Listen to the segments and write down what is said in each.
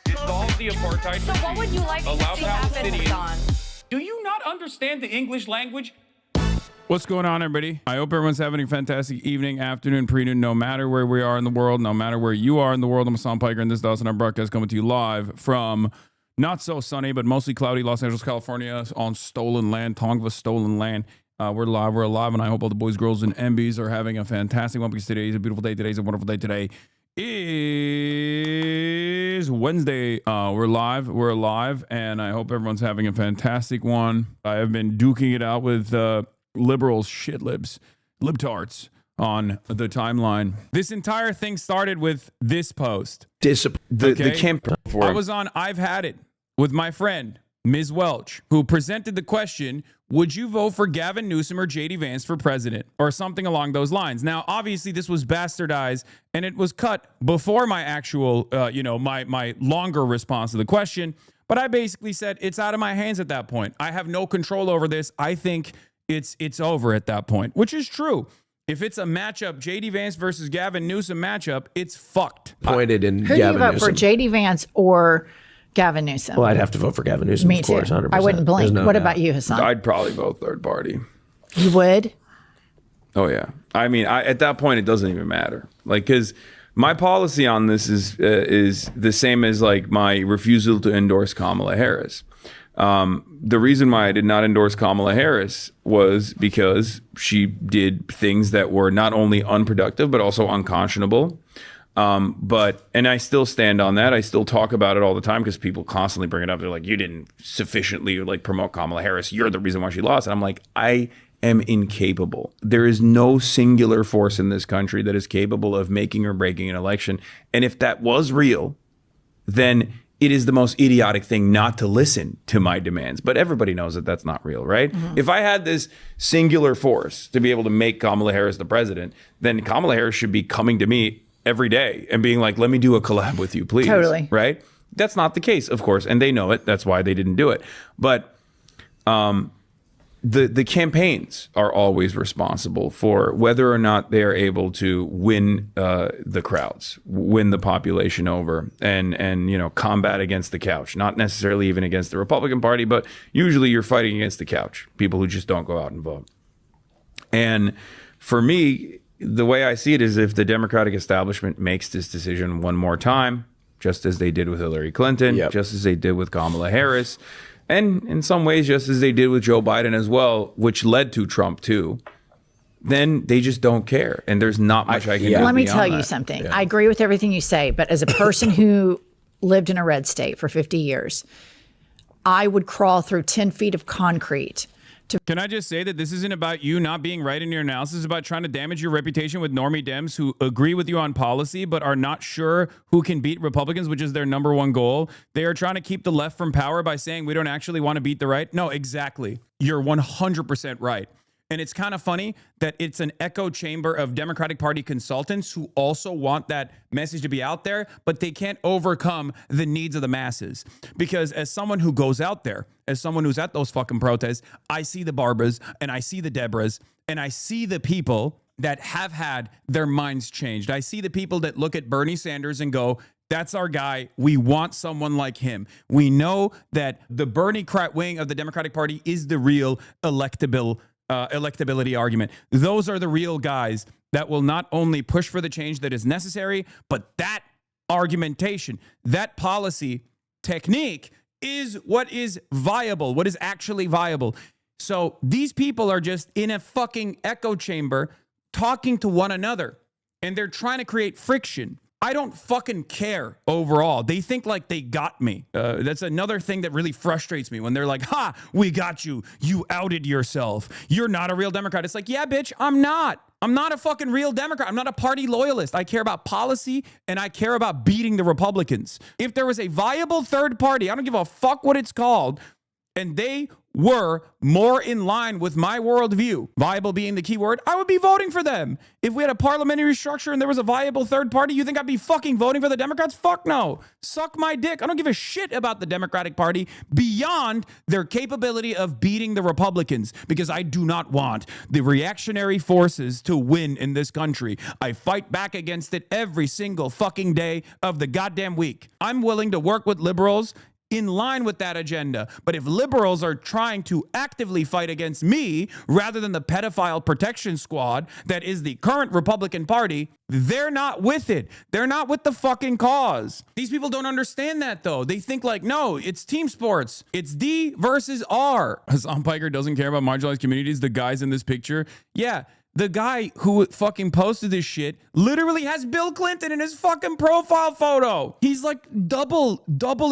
Dissolve the apartheid. So what would you like to see happen, Hassan? Do you not understand the English language? What's going on, everybody? I hope everyone's having a fantastic evening, afternoon, pre-noon, no matter where we are in the world, no matter where you are in the world. I'm Hassan Piker, and this is the HASAN broadcast coming to you live from not so sunny, but mostly cloudy Los Angeles, California, on stolen land, Tongva stolen land. We're alive, and I hope all the boys, girls, and MBs are having a fantastic one because today is a beautiful day. Today's a wonderful day. Today is Wednesday. We're alive, and I hope everyone's having a fantastic one. I have been duking it out with liberals, libtards on the timeline. This entire thing started with this post. The camp. I was on I've Had It with my friend, Ms. Welch, who presented the question, would you vote for Gavin Newsom or JD Vance for president? Or something along those lines. Now, obviously, this was bastardized, and it was cut before my actual, my longer response to the question. But I basically said, it's out of my hands at that point. I have no control over this. I think it's over at that point, which is true. If it's a matchup, JD Vance versus Gavin Newsom matchup, it's fucked. Pointed in Who Gavin do you vote Newsom. for, JD Vance or Gavin Newsom? Well, I'd have to vote for Gavin Newsom. Me of course, too. 100%. I wouldn't blink. What about you, Hassan? I'd probably vote third party. You would? Oh, yeah. I mean, at that point, it doesn't even matter. Like, because my policy on this is the same as, like, my refusal to endorse Kamala Harris. The reason why I did not endorse Kamala Harris was because she did things that were not only unproductive, but also unconscionable. And I still stand on that. I still talk about it all the time because people constantly bring it up. They're like, you didn't sufficiently like promote Kamala Harris. You're the reason why she lost. And I'm like, I am incapable. There is no singular force in this country that is capable of making or breaking an election. And if that was real, then it is the most idiotic thing not to listen to my demands. But everybody knows that that's not real, right? Mm-hmm. If I had this singular force to be able to make Kamala Harris the president, then Kamala Harris should be coming to me every day and being like, let me do a collab with you, please. Totally. Right? That's not the case, of course. And they know it. That's why they didn't do it. But the campaigns are always responsible for whether or not they're able to win the crowds, win the population over, and combat against the couch. Not necessarily even against the Republican Party, but usually you're fighting against the couch, people who just don't go out and vote. And for me, the way I see it is if the Democratic establishment makes this decision one more time, just as they did with Hillary Clinton, just as they did with Kamala Harris, and in some ways, just as they did with Joe Biden as well, which led to Trump too, then they just don't care. And there's not much I can do. Let me tell beyond you that. something. I agree with everything you say, but as a person who lived in a red state for 50 years, I would crawl through 10 feet of concrete. Can I just say that this isn't about you not being right in your analysis? It's about trying to damage your reputation with normie Dems who agree with you on policy but are not sure who can beat Republicans, which is their number one goal. They are trying to keep the left from power by saying we don't actually want to beat the right. No, exactly. You're 100% right. And it's kind of funny that it's an echo chamber of Democratic Party consultants who also want that message to be out there, but they can't overcome the needs of the masses. Because as someone who goes out there, as someone who's at those fucking protests, I see the Barbaras and I see the Debras and I see the people that have had their minds changed. I see the people that look at Bernie Sanders and go, that's our guy. We want someone like him. We know that the Bernie wing of the Democratic Party is the real electability argument. Those are the real guys that will not only push for the change that is necessary, but that argumentation, that policy technique is what is viable, what is actually viable. So these people are just in a fucking echo chamber talking to one another, and they're trying to create friction. I don't fucking care overall. They think like they got me. That's another thing that really frustrates me when they're like, ha, we got you. You outed yourself. You're not a real Democrat. It's like, yeah, bitch, I'm not. I'm not a fucking real Democrat. I'm not a party loyalist. I care about policy and I care about beating the Republicans. If there was a viable third party, I don't give a fuck what it's called, and they were more in line with my worldview, viable being the key word, I would be voting for them. If we had a parliamentary structure and there was a viable third party, you think I'd be fucking voting for the Democrats? Fuck no. Suck my dick. I don't give a shit about the Democratic Party beyond their capability of beating the Republicans, because I do not want the reactionary forces to win in this country. I fight back against it every single fucking day of the goddamn week. I'm willing to work with liberals in line with that agenda. But if liberals are trying to actively fight against me rather than the pedophile protection squad that is the current Republican Party, they're not with it. They're not with the fucking cause. These people don't understand that, though. They think like, no, it's team sports. It's D versus R. Hasan Piker doesn't care about marginalized communities. The guys in this picture. Yeah. The guy who fucking posted this shit literally has Bill Clinton in his fucking profile photo. He's like double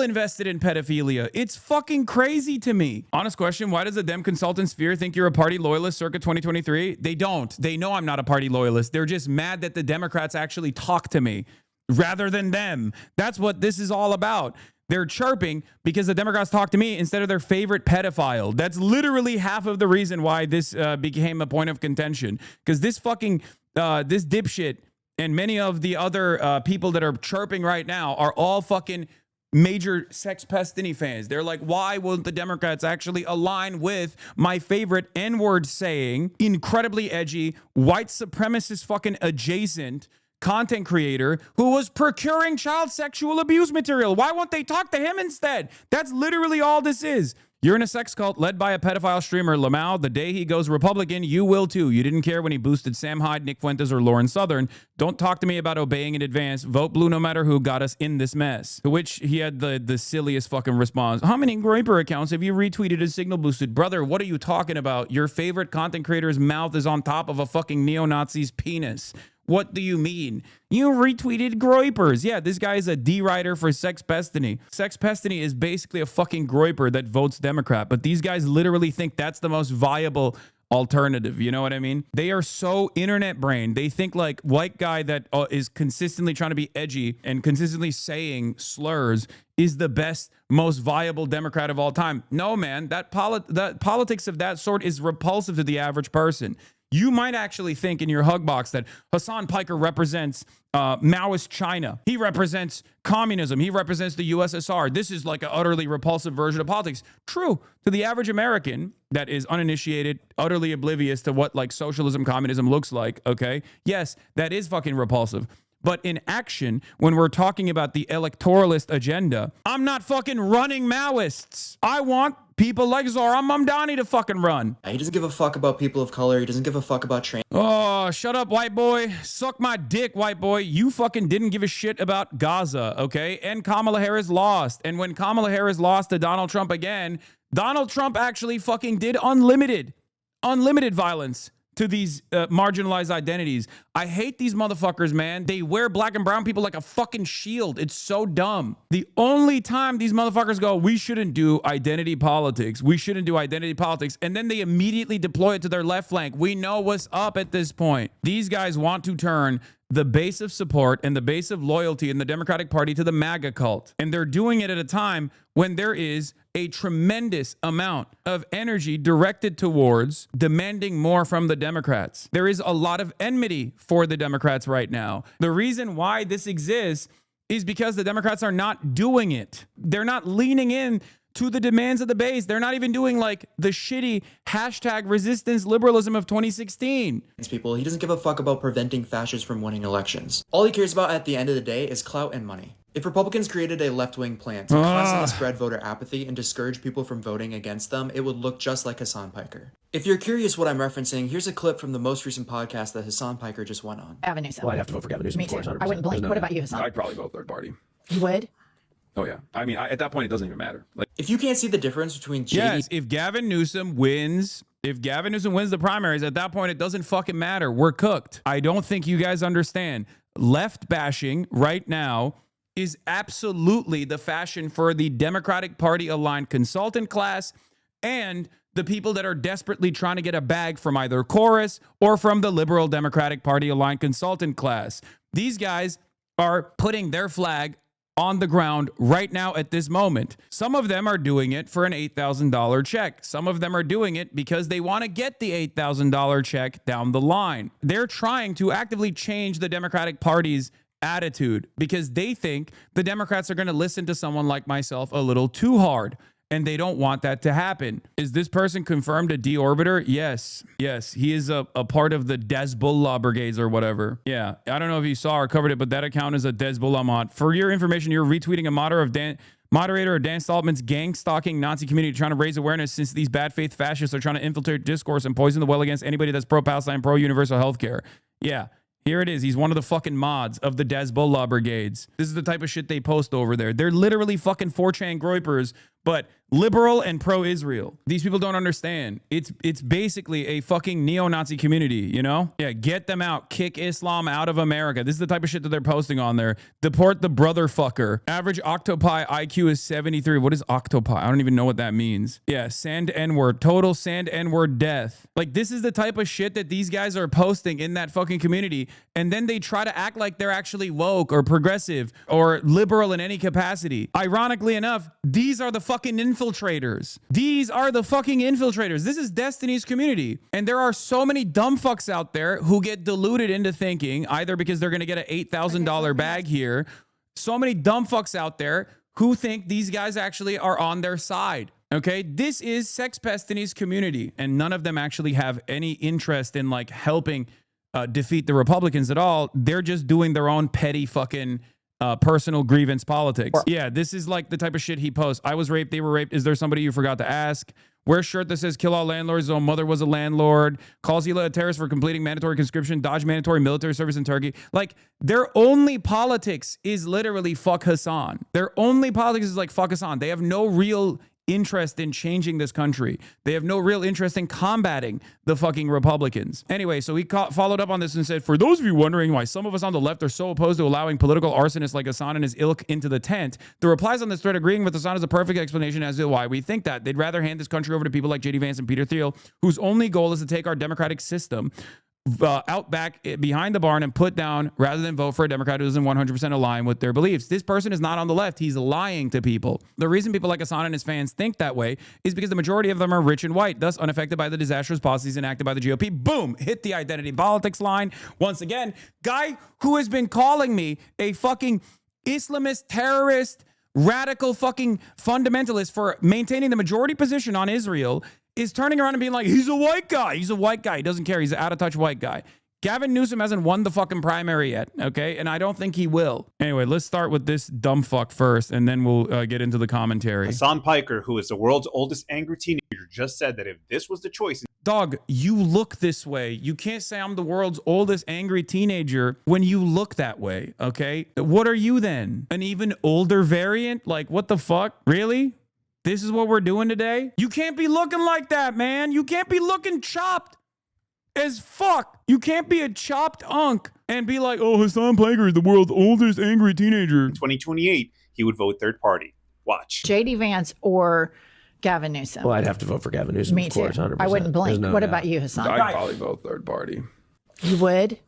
invested in pedophilia. It's fucking crazy to me. Honest question, why does the Dem consultant sphere think you're a party loyalist circa 2023? They don't. They know I'm not a party loyalist. They're just mad that the Democrats actually talk to me rather than them. That's what this is all about. They're chirping because the Democrats talk to me instead of their favorite pedophile. That's literally half of the reason why this became a point of contention. Because this fucking, this dipshit and many of the other people that are chirping right now are all fucking major Sex Pestini fans. They're like, why won't the Democrats actually align with my favorite N-word saying, incredibly edgy, white supremacist fucking adjacent content creator who was procuring child sexual abuse material? Why won't they talk to him instead? That's literally all this is. You're in a sex cult led by a pedophile streamer, Lamau. The day he goes Republican, you will too. You didn't care when he boosted Sam Hyde, Nick Fuentes, or Lauren Southern. Don't talk to me about obeying in advance. Vote blue no matter who got us in this mess. To which he had the silliest fucking response. How many Groiper accounts have you retweeted and signal boosted? Brother, what are you talking about? Your favorite content creator's mouth is on top of a fucking neo-Nazi's penis. What do you mean? You retweeted Groipers. Yeah, this guy is a D-writer for Sex Pestini. Sex Pestini is basically a fucking Groiper that votes Democrat, but these guys literally think that's the most viable alternative. You know what I mean? They are so internet brained. They think like white guy that is consistently trying to be edgy and consistently saying slurs is the best, most viable Democrat of all time. No, man, that politics of that sort is repulsive to the average person. You might actually think in your hug box that Hasan Piker represents Maoist China. He represents communism. He represents the USSR. This is like an utterly repulsive version of politics. True. To the average American that is uninitiated, utterly oblivious to what like socialism, communism looks like, okay? Yes, that is fucking repulsive. But in action, when we're talking about the electoralist agenda, I'm not fucking running Maoists. I want people like Zoran Mamdani to fucking run. He doesn't give a fuck about people of color. He doesn't give a fuck about trans. Oh, shut up, white boy. Suck my dick, white boy. You fucking didn't give a shit about Gaza, okay? And Kamala Harris lost. And when Kamala Harris lost to Donald Trump again, Donald Trump actually fucking did unlimited violence to these marginalized identities. I hate these motherfuckers, man. They wear black and brown people like a fucking shield. It's so dumb. The only time these motherfuckers go, we shouldn't do identity politics. We shouldn't do identity politics. And then they immediately deploy it to their left flank. We know what's up at this point. These guys want to turn the base of support and the base of loyalty in the Democratic Party to the MAGA cult. And they're doing it at a time when there is a tremendous amount of energy directed towards demanding more from the Democrats. There is a lot of enmity for the Democrats right now. The reason why this exists is because the Democrats are not doing it. They're not leaning in to the demands of the base. They're not even doing like the shitty hashtag resistance liberalism of 2016. People. He doesn't give a fuck about preventing fascists from winning elections. All he cares about at the end of the day is clout and money. If Republicans created a left-wing plan to constantly spread voter apathy and discourage people from voting against them, it would look just like Hasan Piker. If you're curious what I'm referencing, here's a clip from the most recent podcast that Hasan Piker just went on. Gavin Newsom. Well, I'd have to vote for Gavin Newsom. Me too. 100%. I wouldn't blink. What about you, Hasan? I'd probably vote third party. You would? Oh, yeah. I mean, at that point, it doesn't even matter. Like, If you can't see the difference between JD... yes, if Gavin Newsom wins the primaries, at that point, it doesn't fucking matter. We're cooked. I don't think you guys understand. Left bashing right now is absolutely the fashion for the Democratic Party aligned consultant class and the people that are desperately trying to get a bag from either Chorus or from the liberal Democratic Party aligned consultant class. These guys are putting their flag on the ground right now at this moment. Some of them are doing it for an $8,000 check. Some of them are doing it because they want to get the $8,000 check down the line. They're trying to actively change the Democratic Party's attitude because they think the Democrats are going to listen to someone like myself a little too hard. And they don't want that to happen. Is this person confirmed a deorbiter? Yes. Yes. He is a part of the Hezbollah brigades or whatever. Yeah. I don't know if you saw or covered it, but that account is a Hezbollah mod. For your information, you're retweeting a moderator of Dan Stoltman's gang-stalking Nazi community trying to raise awareness since these bad faith fascists are trying to infiltrate discourse and poison the well against anybody that's pro-Palestine, pro-universal healthcare. Yeah. Here it is. He's one of the fucking mods of the Hezbollah brigades. This is the type of shit they post over there. They're literally fucking 4chan groypers, but liberal and pro-Israel. These people don't understand. It's basically a fucking neo-Nazi community, you know? Yeah, get them out. Kick Islam out of America. This is the type of shit that they're posting on there. Deport the brother fucker. Average octopi IQ is 73. What is octopi? I don't even know what that means. Yeah, sand N-word. Total sand N-word death. Like, this is the type of shit that these guys are posting in that fucking community. And then they try to act like they're actually woke or progressive or liberal in any capacity. Ironically enough, these are the fucking infiltrators. These are the fucking infiltrators. This is Destiny's community. And there are so many dumb fucks out there who get deluded into thinking, either because they're going to get an $8,000 bag here. So many dumb fucks out there who think these guys actually are on their side. Okay, this is Sex Destiny's community. And none of them actually have any interest in like helping defeat the Republicans at all. They're just doing their own petty fucking personal grievance politics. Yeah, this is like the type of shit he posts. I was raped, they were raped. Is there somebody you forgot to ask? Wear a shirt that says kill all landlords. His own mother was a landlord. Calls Hila a terrorist for completing mandatory conscription. Dodge mandatory military service in Turkey. Like, their only politics is literally fuck Hasan. Their only politics is like fuck Hasan. They have no real interest in changing this country. They have no real interest in combating the fucking Republicans. Anyway, so he followed up on this and said, for those of you wondering why some of us on the left are so opposed to allowing political arsonists like Hasan and his ilk into the tent, the replies on this thread agreeing with Hasan is a perfect explanation as to why we think that. They'd rather hand this country over to people like JD Vance and Peter Thiel, whose only goal is to take our democratic system out back behind the barn and put down rather than vote for a Democrat who doesn't 100% align with their beliefs. This person is not on the left. He's lying to people. The reason people like Hasan and his fans think that way is because the majority of them are rich and white, thus unaffected by the disastrous policies enacted by the GOP. Boom! Hit the identity politics line. Once again, guy who has been calling me a fucking Islamist terrorist, radical fucking fundamentalist for maintaining the majority position on Israel is turning around and being like, he's a white guy. He's a white guy. He doesn't care. He's an out-of-touch white guy. Gavin Newsom hasn't won the fucking primary yet, okay? And I don't think he will. Anyway, let's start with this dumb fuck first, and then we'll get into the commentary. Hasan Piker, who is the world's oldest angry teenager, just said that if this was the choice... Dog, you look this way. You can't say I'm the world's oldest angry teenager when you look that way, okay? What are you then? An even older variant? Like, what the fuck? Really? This is what we're doing today? You can't be looking like that, man. You can't be looking chopped as fuck. You can't be a chopped unk and be like, oh, Hasan Piker is the world's oldest angry teenager. In 2028, he would vote third party. Watch. JD Vance or Gavin Newsom. Well, I'd have to vote for Gavin Newsom. Me of too. course, 100%. I wouldn't blink. No What doubt. about you, Hasan? I'd probably vote third party. You would?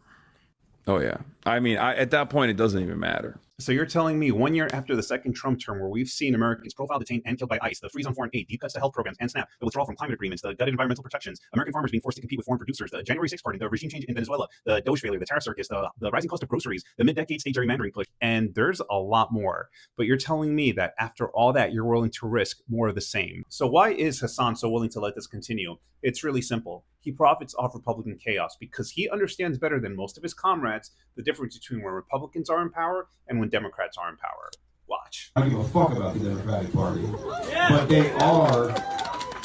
Oh, yeah. I mean, at that point, it doesn't even matter. So you're telling me 1 year after the second Trump term, where we've seen Americans profiled, detained, and killed by ICE, the freeze on foreign aid, deep cuts to health programs and SNAP, the withdrawal from climate agreements, the gutted environmental protections, American farmers being forced to compete with foreign producers, the January 6th party, the regime change in Venezuela, the Doge failure, the tariff circus, the rising cost of groceries, the mid-decade state gerrymandering push, and there's a lot more. But you're telling me that after all that, you're willing to risk more of the same. So why is Hasan so willing to let this continue? It's really simple. He profits off Republican chaos because he understands better than most of his comrades the difference between when Republicans are in power and when Democrats are in power. Watch. I don't give a fuck about the Democratic Party, but they are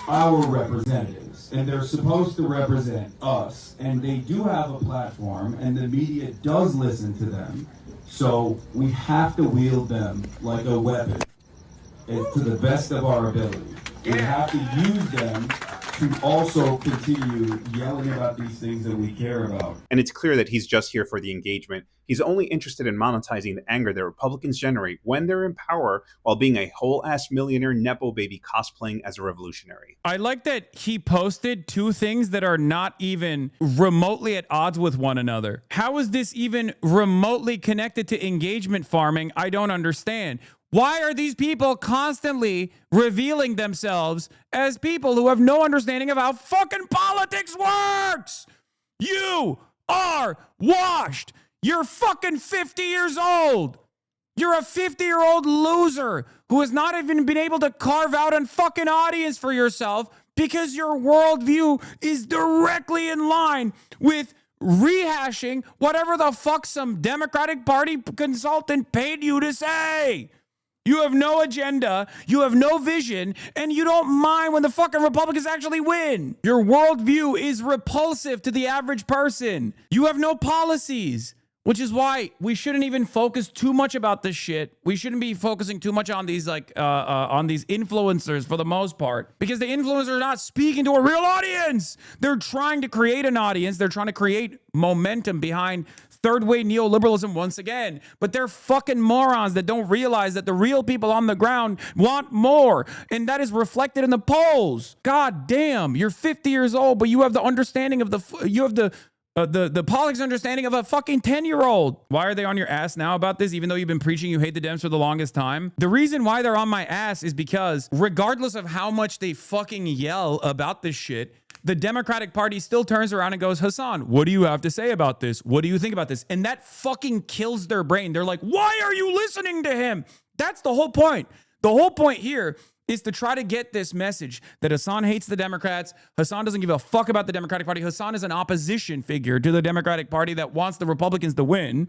our representatives, and they're supposed to represent us, and they do have a platform, and the media does listen to them, so we have to wield them like a weapon to the best of our ability. We have to use them to also continue yelling about these things that we care about. And it's clear that he's just here for the engagement. He's only interested in monetizing the anger that Republicans generate when they're in power, while being a whole-ass millionaire Nepo baby cosplaying as a revolutionary. I like that he posted two things that are not even remotely at odds with one another. How is this even remotely connected to engagement farming? I don't understand. Why are these people constantly revealing themselves as people who have no understanding of how fucking politics works? You are washed. You're fucking 50 years old. You're a 50-year-old loser who has not even been able to carve out a fucking audience for yourself because your worldview is directly in line with rehashing whatever the fuck some Democratic Party consultant paid you to say. You have no agenda, you have no vision, and you don't mind when the fucking Republicans actually win. Your worldview is repulsive to the average person. You have no policies, which is why we shouldn't even focus too much about this shit. We shouldn't be focusing too much on these on these influencers for the most part, because the influencers are not speaking to a real audience. They're trying to create an audience. They're trying to create momentum behind third-way neoliberalism once again, but they're fucking morons that don't realize that the real people on the ground want more, and that is reflected in the polls. God damn, you're 50 years old, but you have the understanding of the politics understanding of a fucking 10-year-old. Why are they on your ass now about this, even though you've been preaching you hate the Dems for the longest time? The reason why they're on my ass is because regardless of how much they fucking yell about this shit, the Democratic Party still turns around and goes, Hasan, what do you have to say about this? What do you think about this? And that fucking kills their brain. They're like, why are you listening to him? That's the whole point. The whole point here is to try to get this message that Hasan hates the Democrats. Hasan doesn't give a fuck about the Democratic Party. Hasan is an opposition figure to the Democratic Party that wants the Republicans to win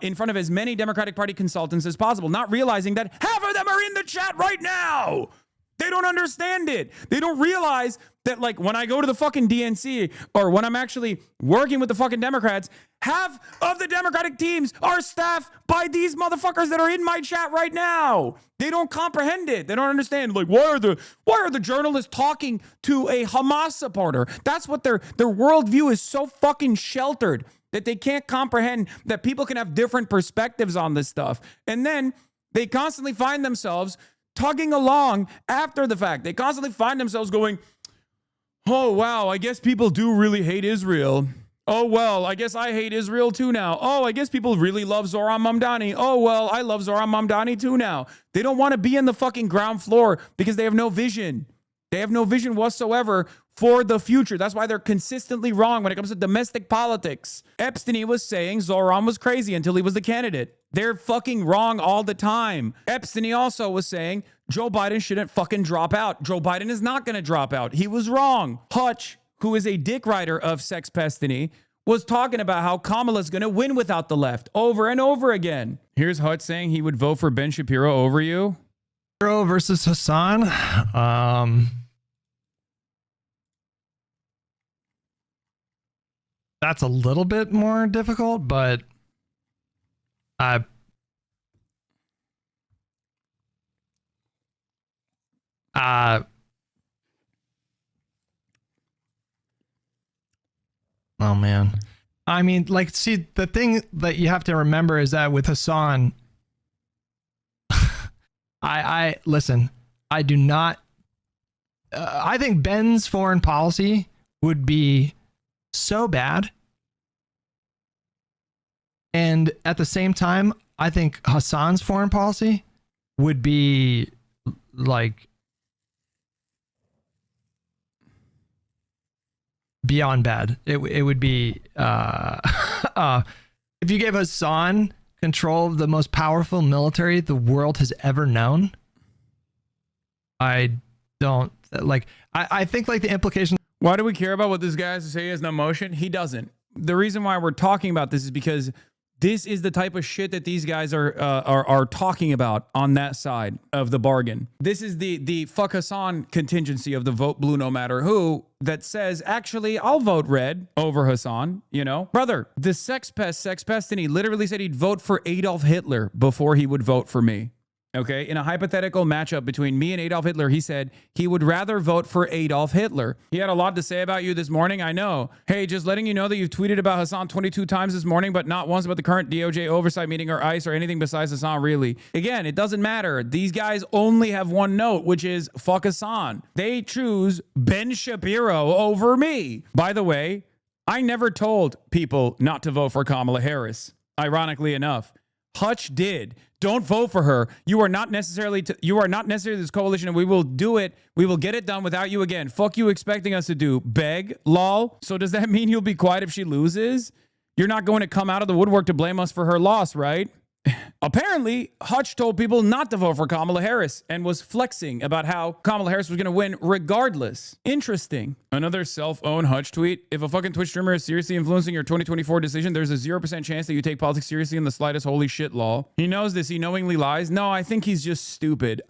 in front of as many Democratic Party consultants as possible, not realizing that half of them are in the chat right now. They don't understand it. They don't realize that, like, when I go to the fucking DNC or when I'm actually working with the fucking Democrats, half of the Democratic teams are staffed by these motherfuckers that are in my chat right now. They don't comprehend it. They don't understand. Like, why are the journalists talking to a Hamas supporter? That's what their worldview is so fucking sheltered that they can't comprehend that people can have different perspectives on this stuff. And then they constantly find themselves tugging along after the fact. They constantly find themselves going, oh, wow, I guess people do really hate Israel. Oh, well, I guess I hate Israel too now. Oh, I guess people really love Zohran Mamdani. Oh, well, I love Zohran Mamdani too now. They don't want to be in the fucking ground floor because they have no vision. They have no vision whatsoever for the future. That's why they're consistently wrong when it comes to domestic politics. Epstein was saying Zohran was crazy until he was the candidate. They're fucking wrong all the time. Epstein also was saying Joe Biden shouldn't fucking drop out. Joe Biden is not going to drop out. He was wrong. Hutch, who is a dick rider of sex pestiny, was talking about how Kamala's going to win without the left over and over again. Here's Hutch saying he would vote for Ben Shapiro over you. Shapiro versus Hasan. That's a little bit more difficult, but I oh man. I mean, like, see, the thing that you have to remember is that with Hasan, I listen, I do not, I think Ben's foreign policy would be so bad. And at the same time, I think Hasan's foreign policy would be like beyond bad. It would be if you gave Hasan control of the most powerful military the world has ever known. I don't like. I think like the implication. Why do we care about what this guy has to say? He has no emotion. He doesn't. The reason why we're talking about this is because this is the type of shit that these guys are talking about on that side of the bargain. This is the fuck Hasan contingency of the vote blue no matter who that says, actually, I'll vote red over Hasan, you know? Brother, the sex pest, and he literally said he'd vote for Adolf Hitler before he would vote for me. Okay, in a hypothetical matchup between me and Adolf Hitler, he said he would rather vote for Adolf Hitler. He had a lot to say about you this morning, I know. Hey, just letting you know that you've tweeted about Hasan 22 times this morning, but not once about the current DOJ oversight meeting or ICE or anything besides Hasan, really. Again, it doesn't matter. These guys only have one note, which is fuck Hasan. They choose Ben Shapiro over me. By the way, I never told people not to vote for Kamala Harris, ironically enough. Hutch did. Don't vote for her. You are not necessarily this coalition, and we will do it. We will get it done without you again. Fuck you expecting us to do. Beg, lol. So does that mean you'll be quiet if she loses? You're not going to come out of the woodwork to blame us for her loss, right? Apparently, Hutch told people not to vote for Kamala Harris and was flexing about how Kamala Harris was going to win regardless. Interesting. Another self-owned Hutch tweet. If a fucking Twitch streamer is seriously influencing your 2024 decision, there's a 0% chance that you take politics seriously in the slightest. Holy shit, lol. He knows this. He knowingly lies. No, I think he's just stupid.